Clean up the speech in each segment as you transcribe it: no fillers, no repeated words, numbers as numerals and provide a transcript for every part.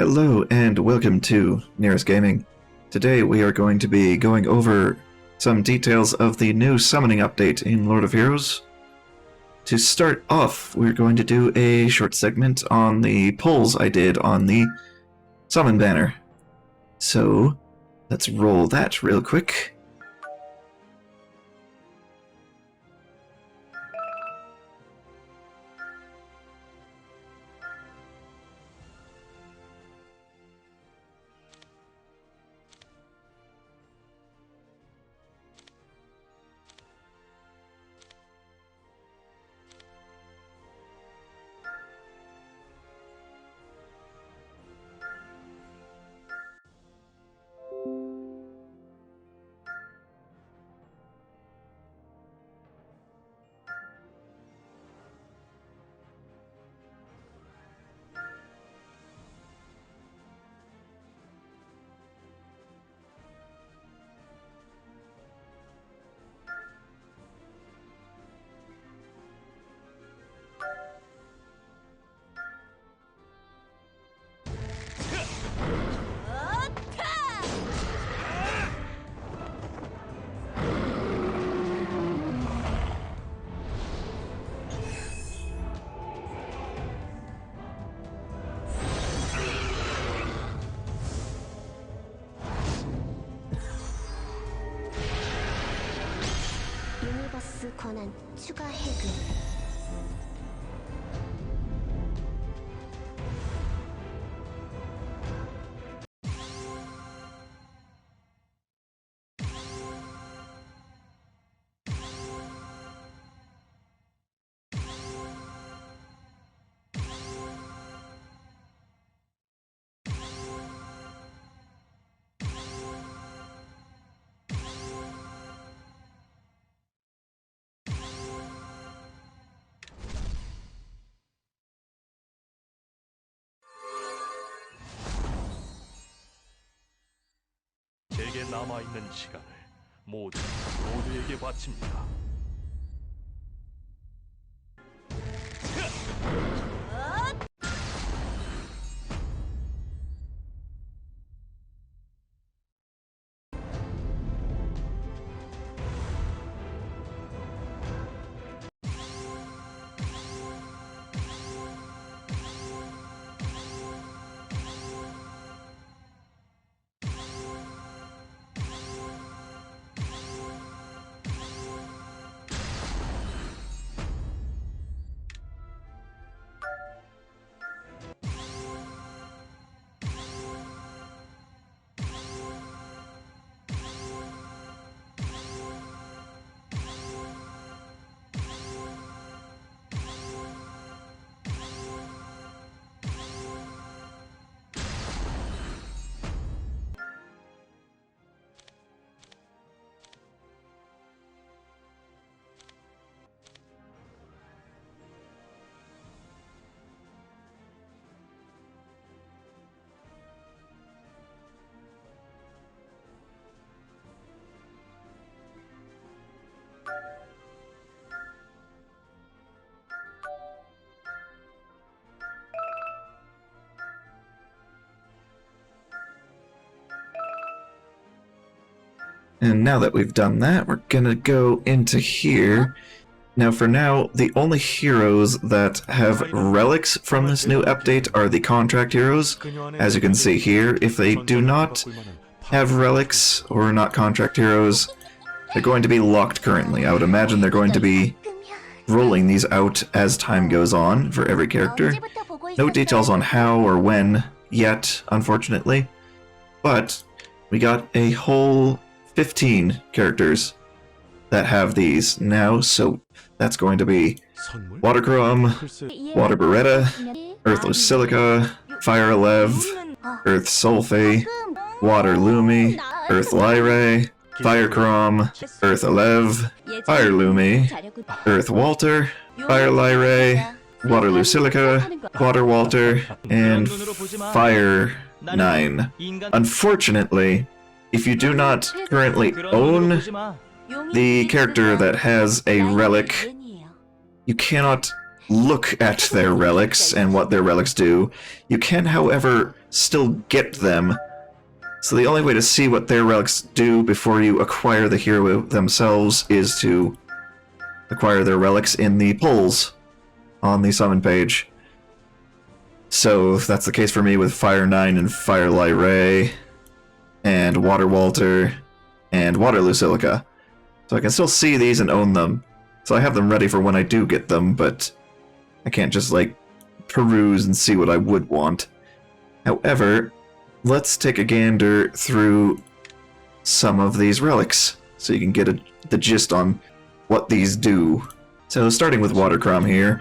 Hello and welcome to Nyris Gaming. Today we are going to be going over some details of the new summoning update in Lord of Heroes. To start off, we're going to do a short segment on the polls I did on the summon banner. So, let's roll that real quick. 권한 추가 해금. 제게 남아있는 시간을 모두에게 바칩니다. And now that we've done that, we're gonna go into here. Now for now, the only heroes that have relics from this new update are the contract heroes. As you can see here, if they do not have relics or not contract heroes, they're going to be locked currently. I would imagine they're going to be rolling these out as time goes on for every character. No details on how or when yet, unfortunately. But we got a whole 15 characters that have these now, so that's going to be Watercrumb, Water Beretta, Lucillica, Firecrom, Earth Sulfate, Water Lumi, Earth Lyrae, Firecrom, Earth Fire Lumi, Waterwalter, Fire Lyrae, Waterloo Silica, Waterwalter, and Fire 9. Unfortunately, if you do not currently own the character that has a relic, you cannot look at their relics and what their relics do. You can, however, still get them. So the only way to see what their relics do before you acquire the hero themselves is to acquire their relics in the polls on the summon page. So that's the case for me with Fire 9 and Fire Lyrae, and Waterwalter, and Waterloo Silica. So I can still see these and own them. So I have them ready for when I do get them, but I can't just, like, peruse and see what I would want. However, let's take a gander through some of these relics, so you can get the gist on what these do. So starting with Watercrumb here,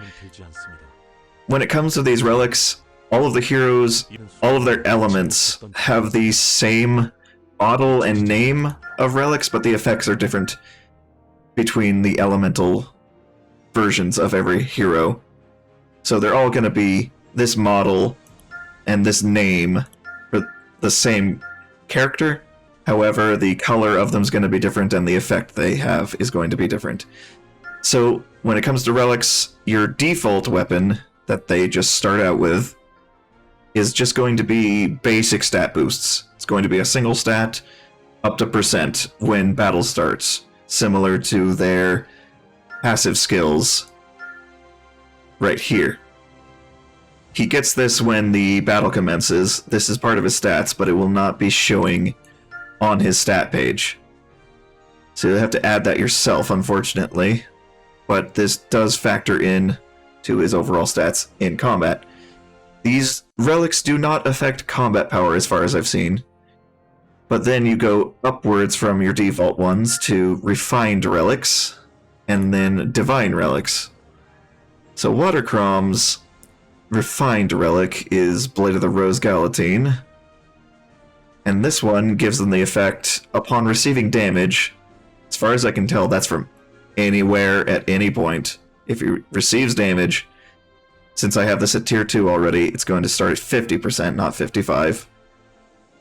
when it comes to these relics, all of the heroes, all of their elements have the same model and name of relics, but the effects are different between the elemental versions of every hero. So they're all going to be this model and this name for the same character. However, the color of them is going to be different and the effect they have is going to be different. So when it comes to relics, your default weapon that they just start out with is just going to be basic stat boosts. It's going to be a single stat up to % when battle starts, similar to their passive skills right here. He gets this when the battle commences. This is part of his stats, but it will not be showing on his stat page. So you'll have to add that yourself, unfortunately. But this does factor in to his overall stats in combat. These relics do not affect combat power as far as I've seen. But then you go upwards from your default ones to refined relics, and then divine relics. So Watercrumb's refined relic is Blade of the Rose Galatine. And this one gives them the effect, upon receiving damage, as far as I can tell, that's from anywhere at any point. If he receives damage, since I have this at tier 2 already, it's going to start at 50%, not 55.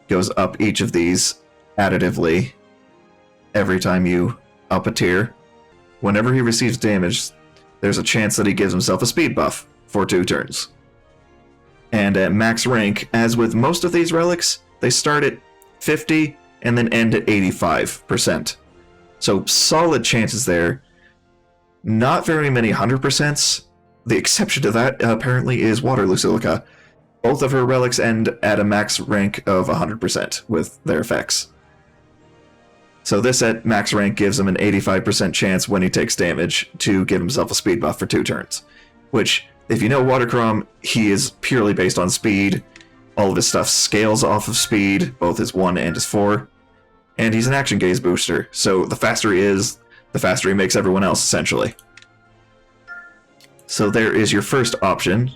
Goes up each of these additively every time you up a tier. Whenever he receives damage, there's a chance that he gives himself a speed buff for 2 turns. And at max rank, as with most of these relics, they start at 50 and then end at 85%. So solid chances there. Not very many 100%s. The exception to that, apparently, is Waterloo Silica. Both of her relics end at a max rank of 100% with their effects. So this at max rank gives him an 85% chance when he takes damage to give himself a speed buff for 2 turns. Which, if you know Watercrumb, he is purely based on speed. All of his stuff scales off of speed, both his 1 and his 4. And he's an action gaze booster, so the faster he is, the faster he makes everyone else, essentially. So there is your first option.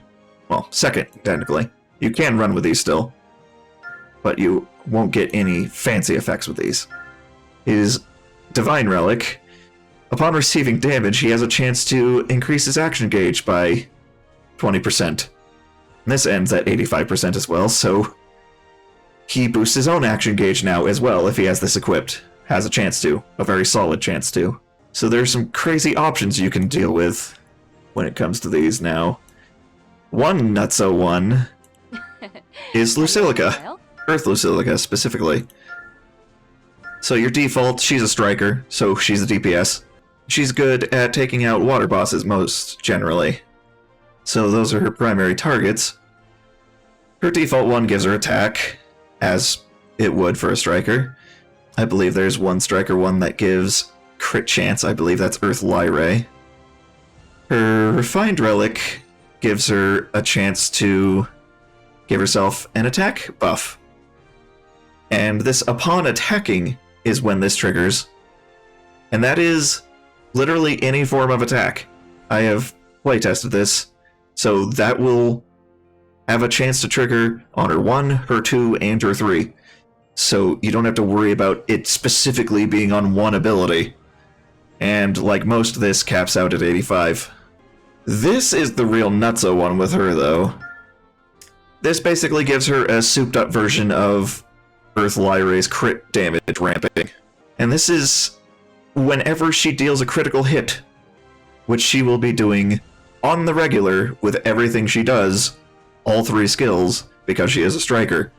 Well, second, technically. You can run with these still, but you won't get any fancy effects with these. His Divine Relic, upon receiving damage, he has a chance to increase his action gauge by 20%. And this ends at 85% as well, so he boosts his own action gauge now as well if he has this equipped. Has a chance to. A very solid chance to. So there's some crazy options you can deal with when it comes to these now. One nutso one is Lucillica. Earth Lucillica, specifically. So your default, she's a striker, so she's a DPS. She's good at taking out water bosses most generally. So those are her primary targets. Her default one gives her attack, as it would for a striker. I believe there's one striker one that gives crit chance. I believe that's Earth Lyrae. Her Refined Relic gives her a chance to give herself an attack buff. And this upon attacking is when this triggers. And that is literally any form of attack. I have playtested this, so that will have a chance to trigger on her 1, her 2, and her 3. So you don't have to worry about it specifically being on one ability. And like most, this caps out at 85. This is the real nutso one with her, though. This basically gives her a souped-up version of Earth Lyrae's crit damage ramping. And this is whenever she deals a critical hit, which she will be doing on the regular with everything she does, all 3 skills, because she is a striker.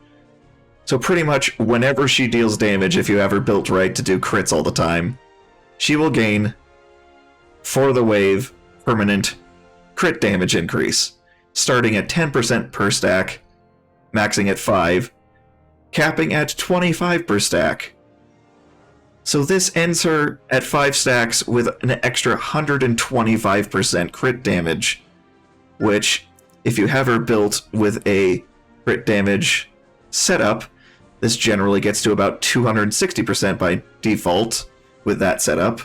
So pretty much whenever she deals damage, if you have her built right to do crits all the time, she will gain, for the wave, permanent crit damage increase, starting at 10% per stack, maxing at 5, capping at 25 per stack. So this ends her at 5 stacks with an extra 125% crit damage, which, if you have her built with a crit damage setup, this generally gets to about 260% by default with that setup.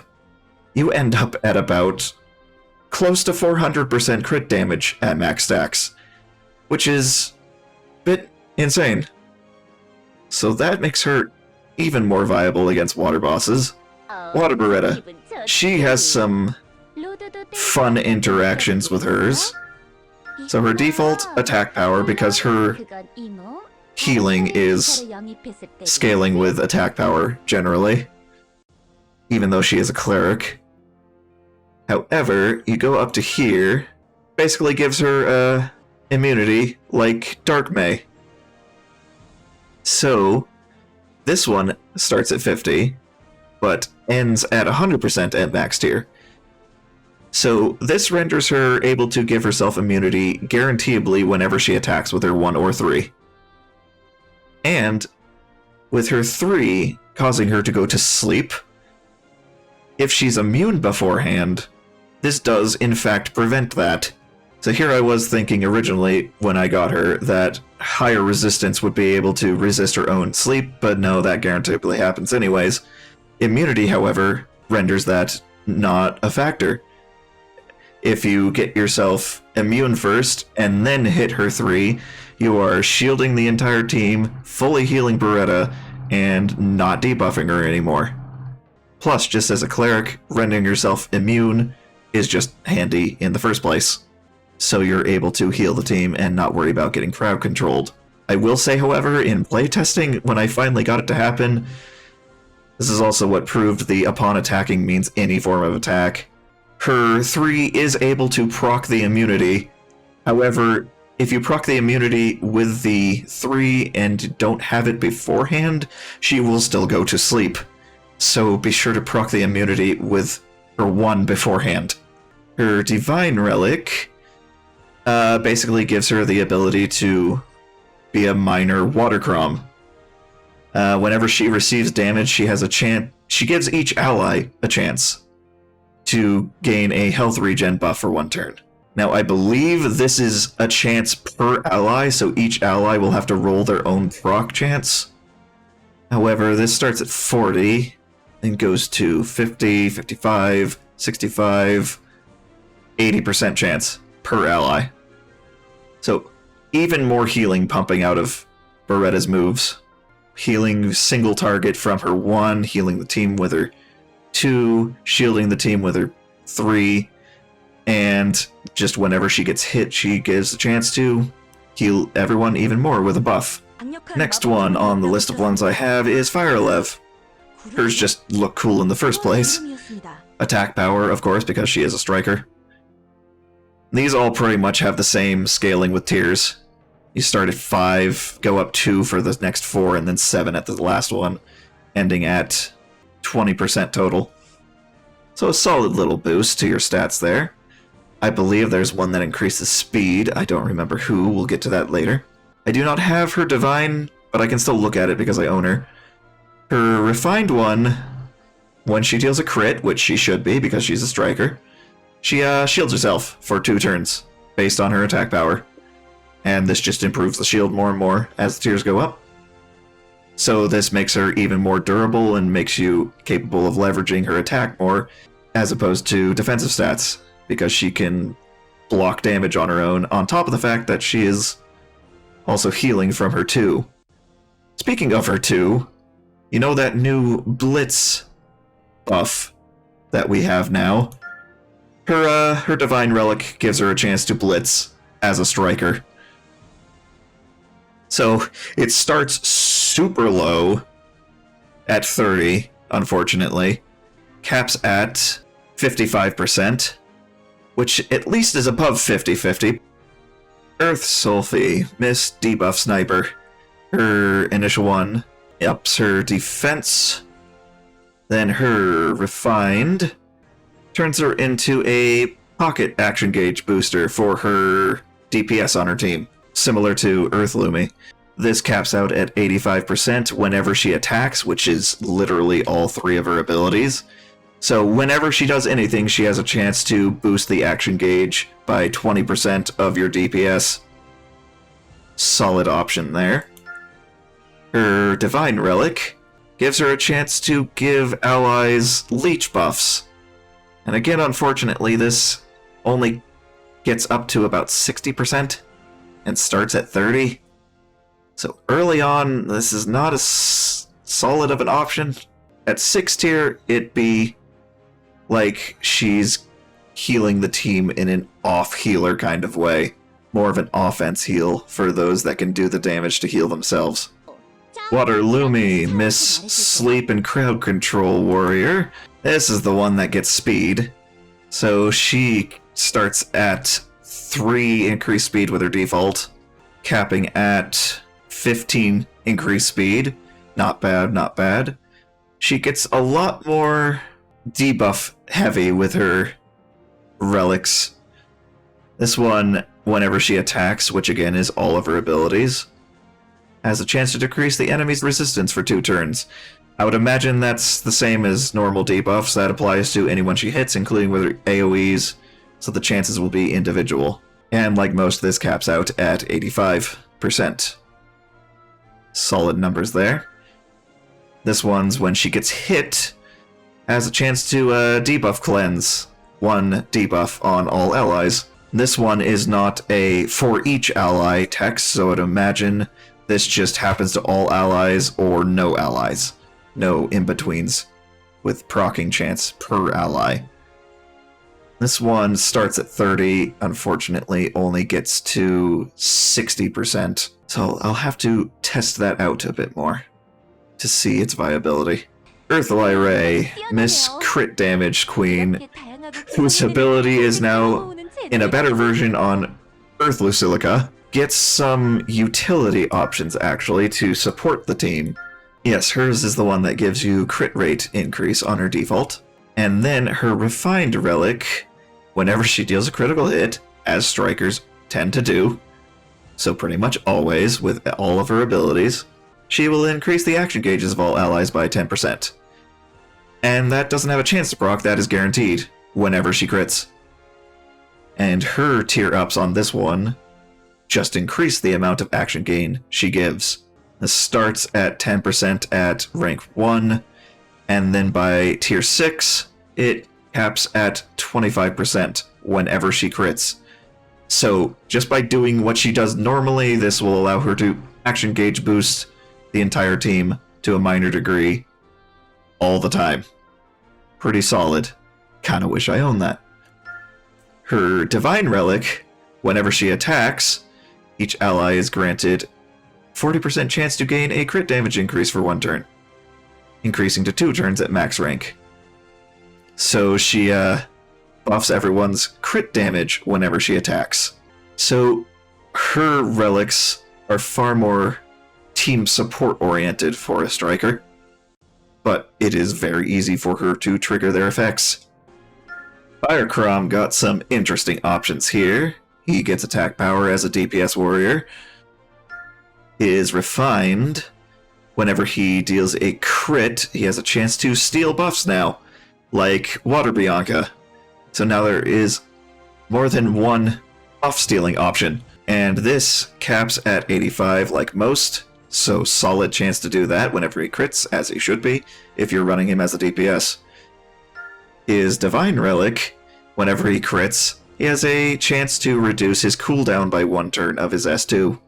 You end up at about close to 400% crit damage at max stacks, which is a bit insane. So that makes her even more viable against water bosses. Water Beretta, she has some fun interactions with hers. So her default attack power, because her healing is scaling with attack power generally, even though she is a cleric. However, you go up to here, basically gives her immunity like Dark May. So this one starts at 50, but ends at 100% at max tier. So this renders her able to give herself immunity guaranteeably whenever she attacks with her 1 or 3. And with her 3 causing her to go to sleep, if she's immune beforehand, this does in fact prevent that. So here I was thinking originally when I got her that higher resistance would be able to resist her own sleep, but no, that guaranteedly happens anyways. Immunity, however, renders that not a factor. If you get yourself immune first and then hit her 3, you are shielding the entire team, fully healing Beretta, and not debuffing her anymore. Plus, just as a cleric, rendering yourself immune is just handy in the first place. So you're able to heal the team and not worry about getting crowd controlled. I will say, however, in playtesting, when I finally got it to happen, this is also what proved the upon attacking means any form of attack. Her 3 is able to proc the immunity. However, if you proc the immunity with the 3 and don't have it beforehand, she will still go to sleep. So be sure to proc the immunity with her 1 beforehand. Her Divine Relic basically gives her the ability to be a minor Watercrumb. Whenever she receives damage, she has a chance. She gives each ally a chance to gain a health regen buff for 1 turn. Now, I believe this is a chance per ally, so each ally will have to roll their own proc chance. However, this starts at 40 and goes to 50, 55, 65, 80% chance per ally. So, even more healing pumping out of Beretta's moves. Healing single target from her 1, healing the team with her 2, shielding the team with her 3, and just whenever she gets hit, she gives a chance to heal everyone even more with a buff. Next one on the list of ones I have is Firelev. Hers just look cool in the first place. Attack power, of course, because she is a striker. These all pretty much have the same scaling with tiers. You start at 5, go up 2 for the next 4, and then 7 at the last one, ending at 20% total. So a solid little boost to your stats there. I believe there's one that increases speed. I don't remember who. We'll get to that later. I do not have her Divine, but I can still look at it because I own her. Her Refined one, when she deals a crit, which she should be because she's a striker, she shields herself for 2 turns based on her attack power. And this just improves the shield more and more as the tiers go up. So this makes her even more durable and makes you capable of leveraging her attack more, as opposed to defensive stats, because she can block damage on her own, on top of the fact that she is also healing from her 2. Speaking of her 2, you know that new Blitz buff that we have now? Her Divine Relic gives her a chance to Blitz as a striker. So it starts super low at 30, unfortunately, caps at 55%, which at least is above 50-50. Earth Sulfy, Miss Debuff Sniper. Her initial one ups her defense. Then her Refined turns her into a pocket action gauge booster for her DPS on her team, similar to Earth Lumi. This caps out at 85% whenever she attacks, which is literally all three of her abilities. So whenever she does anything, she has a chance to boost the action gauge by 20% of your DPS. Solid option there. Her Divine Relic gives her a chance to give allies leech buffs. And again, unfortunately, this only gets up to about 60% and starts at 30%. So early on, this is not as solid of an option. At 6 tier, it'd be like she's healing the team in an off-healer kind of way. More of an offense heal for those that can do the damage to heal themselves. Waterloo, Miss Sleep and Crowd Control Warrior. This is the one that gets speed. So she starts at 3 increased speed with her default, capping at 15 increased speed. Not bad, not bad. She gets a lot more debuff heavy with her relics. This one, whenever she attacks, which again is all of her abilities, has a chance to decrease the enemy's resistance for 2 turns. I would imagine that's the same as normal debuffs. That applies to anyone she hits, including with her AoEs, so the chances will be individual. And like most, this caps out at 85%. Solid numbers there. This one's when she gets hit, has a chance to debuff cleanse. 1 debuff on all allies. This one is not a for each ally text, so I'd imagine this just happens to all allies or no allies. No in-betweens with proccing chance per ally. This one starts at 30, unfortunately only gets to 60%. So I'll have to test that out a bit more to see its viability. Earthly Ray, Miss Crit Damage Queen, whose ability is now in a better version on Waterloo Silica, gets some utility options actually to support the team. Yes, hers is the one that gives you crit rate increase on her default. And then her Refined Relic, whenever she deals a critical hit, as strikers tend to do, so pretty much always with all of her abilities, she will increase the action gauges of all allies by 10%. And that doesn't have a chance to proc, that is guaranteed, whenever she crits. And her tier ups on this one just increase the amount of action gain she gives. This starts at 10% at rank 1, and then by tier 6, it caps at 25% whenever she crits. So, just by doing what she does normally, this will allow her to action gauge boost the entire team to a minor degree all the time. Pretty solid. Kinda wish I owned that. Her Divine Relic, whenever she attacks, each ally is granted 40% chance to gain a crit damage increase for 1 turn, increasing to 2 turns at max rank. So she buffs everyone's crit damage whenever she attacks. So her relics are far more team support oriented for a striker, but it is very easy for her to trigger their effects. Firecrom got some interesting options here. He gets attack power as a DPS warrior. Is Refined. Whenever he deals a crit, he has a chance to steal buffs now, like Water Bianca. So now there is more than one buff stealing option, and this caps at 85 like most, so solid chance to do that whenever he crits, as he should be, if you're running him as a DPS. His Divine Relic, whenever he crits, he has a chance to reduce his cooldown by 1 turn of his S2.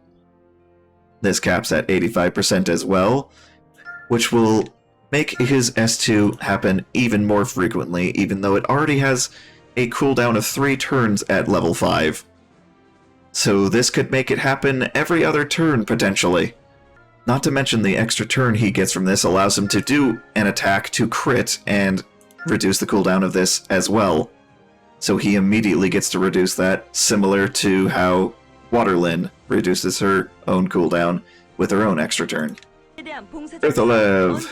This caps at 85% as well, which will make his S2 happen even more frequently, even though it already has a cooldown of 3 turns at level 5. So this could make it happen every other turn, potentially. Not to mention the extra turn he gets from this allows him to do an attack to crit and reduce the cooldown of this as well. So he immediately gets to reduce that, similar to how Waterlyn reduces her own cooldown with her own extra turn. Earthalev.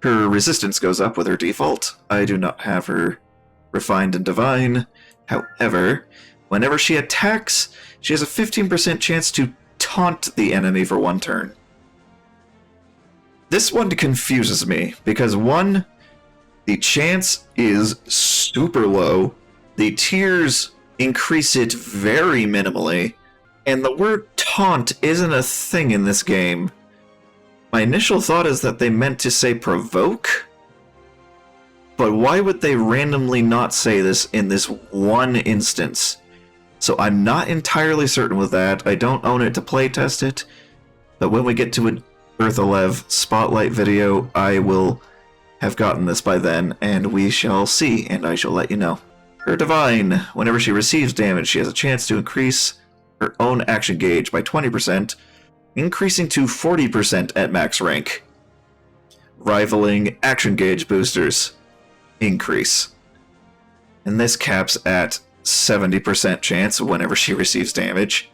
Her resistance goes up with her default. I do not have her refined and divine. However, whenever she attacks, she has a 15% chance to taunt the enemy for 1 turn. This one confuses me, because 1, the chance is super low, the tiers increase it very minimally, and the word taunt isn't a thing in this game. My initial thought is that they meant to say provoke, but why would they randomly not say this in this one instance? So I'm not entirely certain with that. I don't own it to playtest it, but when we get to an Earthalev spotlight video, I will have gotten this by then, and we shall see, and I shall let you know. Her Divine. Whenever she receives damage, she has a chance to increase her own action gauge by 20%, increasing to 40% at max rank. Rivaling action gauge boosters increase. And this caps at 70% chance whenever she receives damage,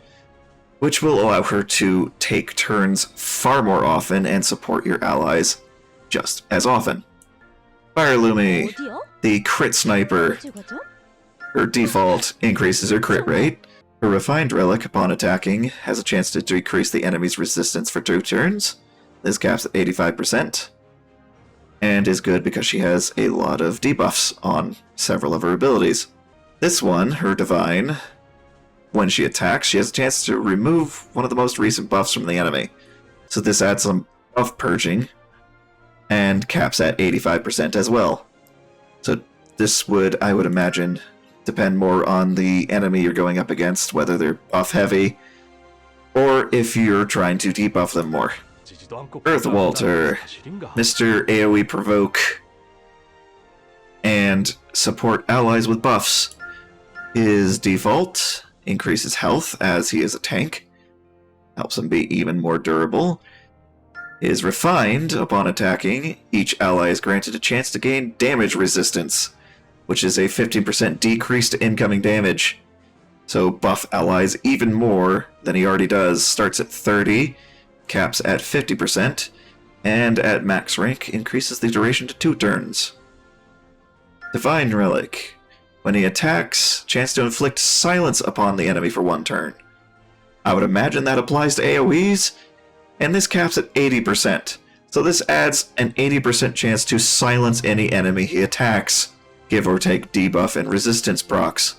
which will allow her to take turns far more often and support your allies just as often. Fire Lumi, the crit sniper. Her default increases her crit rate. Her refined relic, upon attacking, has a chance to decrease the enemy's resistance for 2 turns. This caps at 85%. And is good because she has a lot of debuffs on several of her abilities. This one, her divine, when she attacks, she has a chance to remove one of the most recent buffs from the enemy. So this adds some buff purging, and caps at 85% as well. So this would, I would imagine, depend more on the enemy you're going up against, whether they're buff heavy, or if you're trying to debuff them more. Earthwalter, Mr. AoE Provoke, and support allies with buffs. His default increases health as he is a tank, helps him be even more durable. His refined, upon attacking, each ally is granted a chance to gain damage resistance, which is a 15% decrease to incoming damage. So buff allies even more than he already does. Starts at 30, caps at 50%, and at max rank increases the duration to 2 turns. Divine Relic. When he attacks, chance to inflict silence upon the enemy for 1 turn. I would imagine that applies to AoEs, and this caps at 80%. So this adds an 80% chance to silence any enemy he attacks, give or take debuff and resistance procs.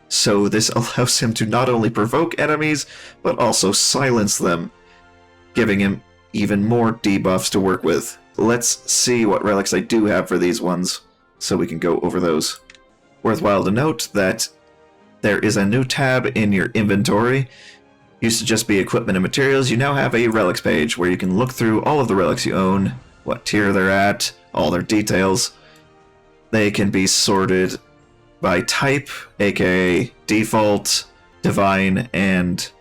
So this allows him to not only provoke enemies, but also silence them, giving him even more debuffs to work with. Let's see what relics I do have for these ones, so we can go over those. Worthwhile to note that there is a new tab in your inventory. Used to just be equipment and materials. You now have a relics page where you can look through all of the relics you own, what tier they're at, all their details. They can be sorted by type, aka default, divine, and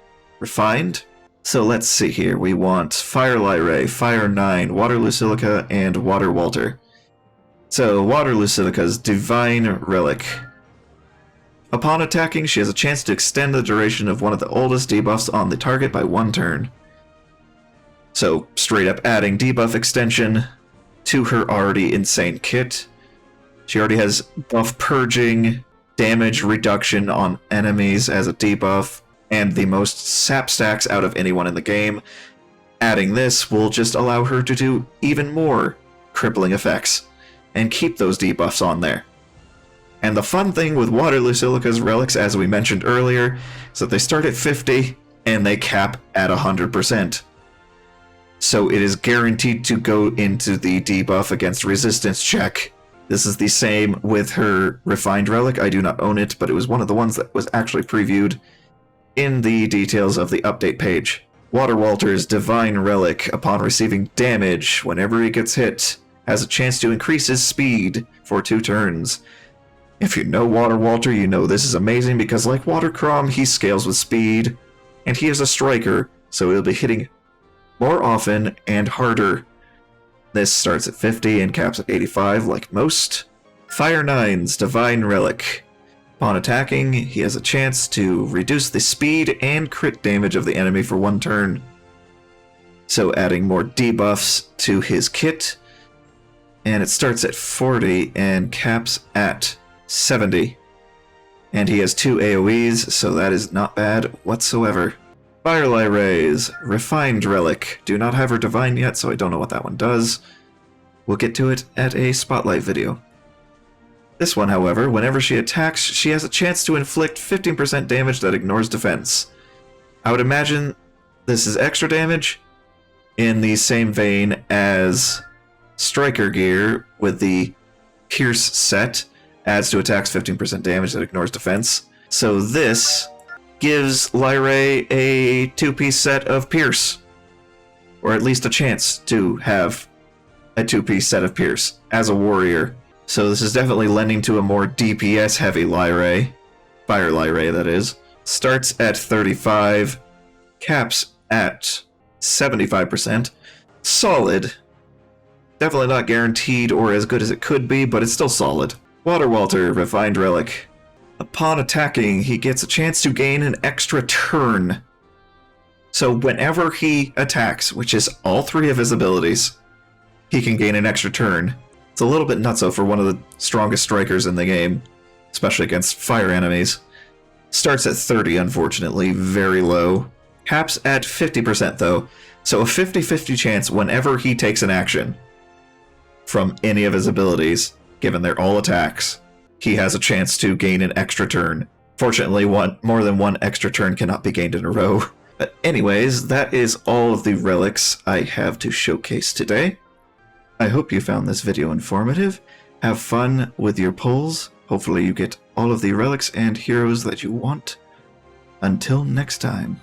refined. So let's see here. We want Fire Lyrae, Fire 9, Waterloo Silica, and Waterwalter. So Waterloo Silica's Divine Relic. Upon attacking, she has a chance to extend the duration of one of the oldest debuffs on the target by 1 turn. So straight up adding debuff extension to her already insane kit. She already has buff purging, damage reduction on enemies as a debuff, and the most sap stacks out of anyone in the game. Adding this will just allow her to do even more crippling effects, and keep those debuffs on there. And the fun thing with Waterloo Silica's relics, as we mentioned earlier, is that they start at 50, and they cap at 100%. So it is guaranteed to go into the debuff against resistance check. This is the same with her refined relic. I do not own it, but it was one of the ones that was actually previewed in the details of the update page. Waterwalter's Divine Relic, upon receiving damage whenever he gets hit, has a chance to increase his speed for 2 turns. If you know Waterwalter, you know this is amazing because like Watercrumb, he scales with speed, and he is a striker, so he'll be hitting more often and harder. This starts at 50 and caps at 85 like most. Fire 9's Divine Relic. Upon attacking, he has a chance to reduce the speed and crit damage of the enemy for 1 turn. So adding more debuffs to his kit. And it starts at 40 and caps at 70. And he has 2 AoEs, so that is not bad whatsoever. Firelight Rays, Refined Relic. Do not have her Divine yet, so I don't know what that one does. We'll get to it at a Spotlight video. This one, however, whenever she attacks, she has a chance to inflict 15% damage that ignores defense. I would imagine this is extra damage in the same vein as Striker Gear with the Pierce set adds to attacks 15% damage that ignores defense. So this gives Lyrae a 2-piece set of Pierce, or at least a chance to have a 2-piece set of Pierce as a warrior. So this is definitely lending to a more DPS heavy Lyrae, Fire Lyrae that is. Starts at 35, caps at 75%. Solid. Definitely not guaranteed or as good as it could be, but it's still solid. Waterwalter, Refined Relic. Upon attacking, he gets a chance to gain an extra turn. So whenever he attacks, which is all 3 of his abilities, he can gain an extra turn. It's a little bit nutso for one of the strongest strikers in the game, especially against fire enemies. Starts at 30, unfortunately, very low. Caps at 50% though, so a 50-50 chance whenever he takes an action from any of his abilities, given they're all attacks, he has a chance to gain an extra turn. Fortunately, more than one extra turn cannot be gained in a row. But anyways, that is all of the relics I have to showcase today. I hope you found this video informative. Have fun with your pulls. Hopefully you get all of the relics and heroes that you want. Until next time.